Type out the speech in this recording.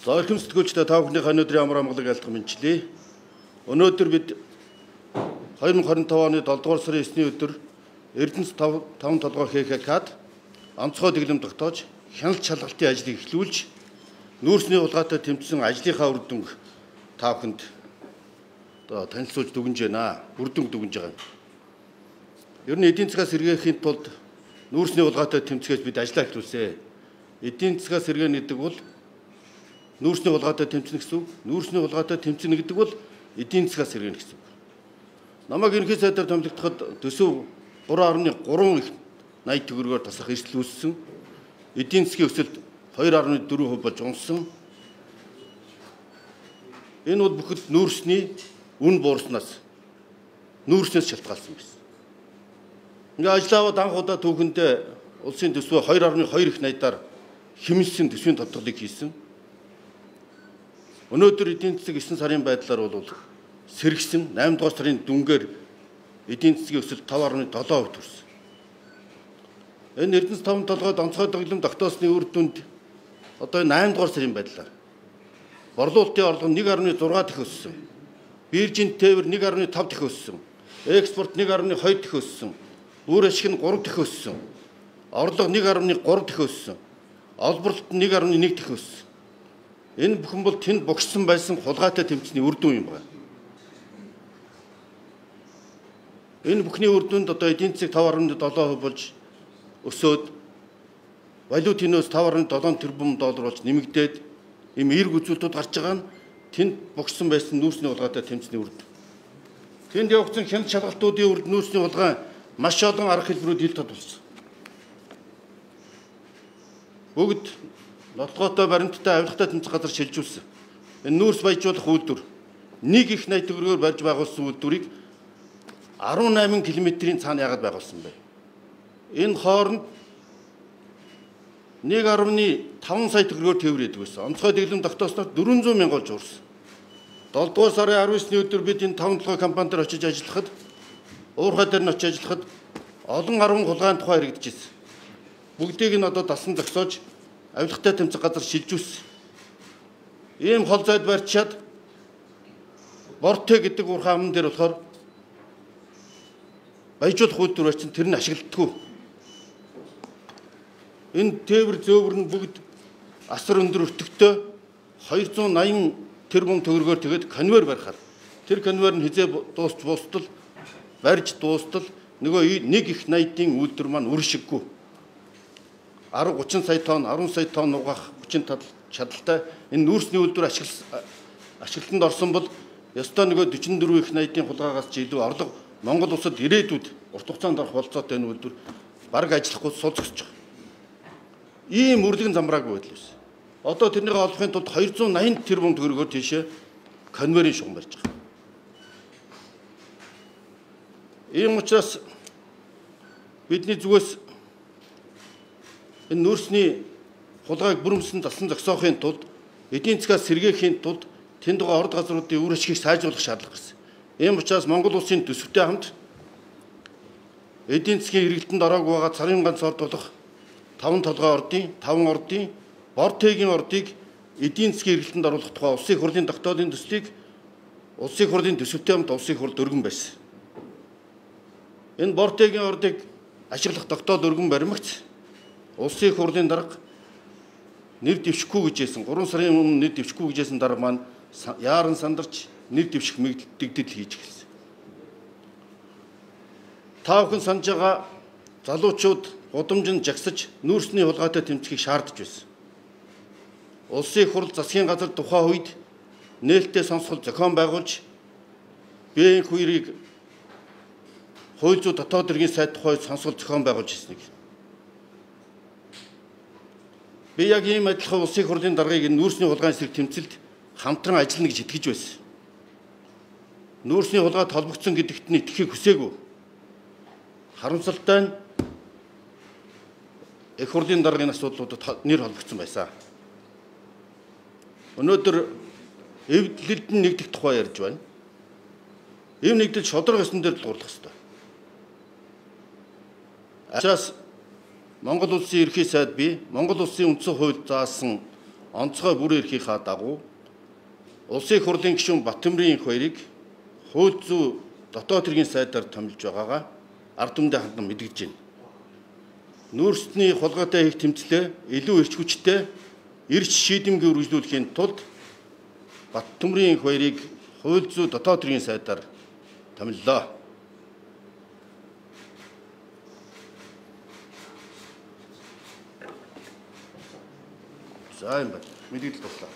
За эрхэм сэтгүүлчдээ та бүхний өнөөдрийн амар амгалан айлтгах мэдчилье. Өнөөдөр бид 2025 оны 7 дугаар сарын 9-ний өдөр Эрдэнэс 5 толгой ХХК-д онцгой дэглэм тогтоож хяналт шалгалтын ажлыг эхлүүлж нүүрсний улгаатай тэмцсэн ажлынхаа үр дүнг та бүхэнд танилцуулж дүгнэж байна. Үр дүнг дүгнэж байгаа. Ер нь эдийн засгаас сэргээхийн тулд нүүрсний улгаатай тэмцэхээс бид ажиллаа эхлүүлсэн. Эдийн засгаас сэргээнэ гэдэг бол нүүрсний улгаатай тэмцэнэ гэсэн үг. Нүүрсний улгаатай тэмцэнэ гэдэг бол эдийн засгаас сэргээнэ гэсэн үг. Намайг ерөнхий сайдаар томилогдоход төсөв 3.3 их 80 төгрөгөөр тасах эрсдэл үүссэн. Эдийн засгийн өсөлт 2.4% болж унсан. Энэ бол бүхэл нүүрсний үн буурснаас нүүрснээс шалтгаалсан байсан. Ингээ ажил аваад анх удаа түүхэндээ улсын төсвөө 2.2 их 80-аар хэмнэсэн төсвийн тодорхойлыг хийсэн. Өнөөдөр эдийн засаг 9 сарын байдлаар бол сэргсэн 8 дугаар сарын дүнгээр эдийн засгийн өсөлт 5.7% төрсөн. Энэ Эрдэнэс 5 толгойд онцгой дэглэм тогтоосны үр дүнд одоо 8 дугаар сарын байдлаар борлуулалтын орлого 1.6 дэх өссөн. Биржийн тээвэр 1.5 дэх өссөн. Экспорт 1.2 дэх өссөн. Үр ашиг нь 3 дэх өссөн. Орлого 1.3 дэх өссөн. Олборлолт 1.1 дэх өссөн. Энэ бүхэн бол тэнд богшсон байсан хулгайтай тэмцэний үр дүн юм байна. Энэ бүхний үр дүнд одоо эдийн засаг 5.7% болж өсөөд валютын нөөц 5.7 тэрбум доллар болж нэмэгдээд ийм эерэг үзүүлэлтүүд гарч байгаа нь тэнд богшсон байсан нүүрсний улгаатай тэмцэний үр дүн. Тэнд явагдсан хяналт шалгалтуудын үр дүн нүүрсний улгаан маш олон арга хэлбэрүүд хил тодулсан. Бүгд нотлоготой баримттай авилгатай тэмцэх газар шилжүүлсэн. Энэ нүүрс баяжуулах үйлдвэр 1 их 80 төгрөгөөр барьж байгуулсан үйлдвэрийг 18 км-ийн цаана яагаад байгуулсан бэ? Энэ хооронд 1.5 сая төгрөгөөр тээвэр хийдэг байсан. Онцгой дэглэм тогтоосноор 400 мянга болж уурсан. 7 дугаар сарын 19-ний өдөр бид энэ 5 толгой компани дээр очиж ажиллахад уурхай дээр нь очиж ажиллахад олон 10 хулгайн тухай яригдчихсэн. Бүгдийг нь одоо дасан зогсоож авилгатай тэмцэх газар шилжүүлсэн. Ийм хол зайд барьчаад Борте гэдэг уурхай амн дээр болохоор баяжуулах үйлдвэр чинь тэр нь ашигладаггүй. Энэ тээвэр зөөвөр нь бүгд асар өндөр өртөгтэй 280 тэрбум төгрөгөөр тэгээд конвейер барихаар тэр конвейер нь хизээ дуусч буустал барьж дуустал нөгөө 1 их 80-ийн үйлдвэр маань үршиггүй 30 сая тонн 10 сая тонн угаах хүчин чадалтай энэ нүүрсний үйлдвэр ашиглалтанд орсон бол ёстой нөгөө 44 их 80-ийн хулгайгаас ч илүү орлого Монгол улсад ирээдүйд урт хугацаанд орох болцоотой энэ үйлдвэр бараг ажиллахгүй сул зогсож байгаа. Ийм үрлэгэн замбраагүй байдал байсан. Одоо тэрнийг олохын тулд 280 тэрбум төгрөгөөр тийшээ конвейерийн шугам барьж байгаа. Ийм учраас бидний зүгээс энэ нүүрсний хулгайг бүрэмсэн дасан зогсоохын тулд эдийн засгаас сэргээхийн тулд тэнд байгаа орд газруудын үр ашгийг сайжруулах шаардлага гарсан. Ийм учраас Монгол улсын төсөвтэй хамт эдийн засгийн эргэлтэнд ороогүй байгаа царын ганц орд болох 5 толгой ордын 5 ордын Бортегийн ордыг эдийн засгийн эргэлтэнд оруулах тухай улсын хурлын тогтоолын төслийг улсын хурлын төсөвтэй хамт улсын хурд өргөн байсан. Энэ Бортегийн ордыг ашиглах тогтоол өргөн баримтгц улсын хурлын дарга нэр дэвшихгүй гэжсэн 3 сарын өмнө нэр дэвшихгүй гэжсэн дарга маань яаран сандарч нэр дэвших мэдээлэл хийж эхэлсэн. Та бүхэн санаж байгаа залуучууд гудамжинд жагсаж нүүрсний хулгайтай тэмцэхийг шаардж байсан. Улсын хурл засгийн газар тухайн үед нээлттэй сонсгол зохион байгуулж биеийн хуурийг хууль зүйн дотоод иргэн сайд тухай сонсгол зохион байгуулж ирснийг. Би яг ийм адилхан улсын хурлын даргаыг нүүрсний хулгайн эсрэг тэмцэлд хамтран ажиллана гэж итгэж байсан. Нүүрсний хулгайд холбогдсон гэдэгт нь итгэхийг хүсээгүй. Харамсалтай нь их хурлын даргын асуудлуудад нэр холбогдсон байсан. Өнөөдөр эвдлэлд нь нэгдэх тухай ярьж байна. Ийм нэгдэл шодрог ёсон дээр дуулах ёстой. Учраас Монгол улсын ерхий сайд би Монгол улсын үндсэн хууль заасан онцгой бүр эрхийнхаа дагуу улсын их хурлын гишүүн Баттөмрийн их баярыг хууль зүйн дотоод хэргийн сайдаар томилж байгаагаа ард түмэндээ хандан мэдгэж байна. Нүүрсний хулгайтай хийх тэмцлээ илүү эрч хүчтэй эрч шийдэмгий үргэлжлүүлэхийн тулд Баттөмрийн их баярыг хууль зүйн дотоод хэргийн сайдаар томиллоо. За юм байна. Мэдээлэл туслаа.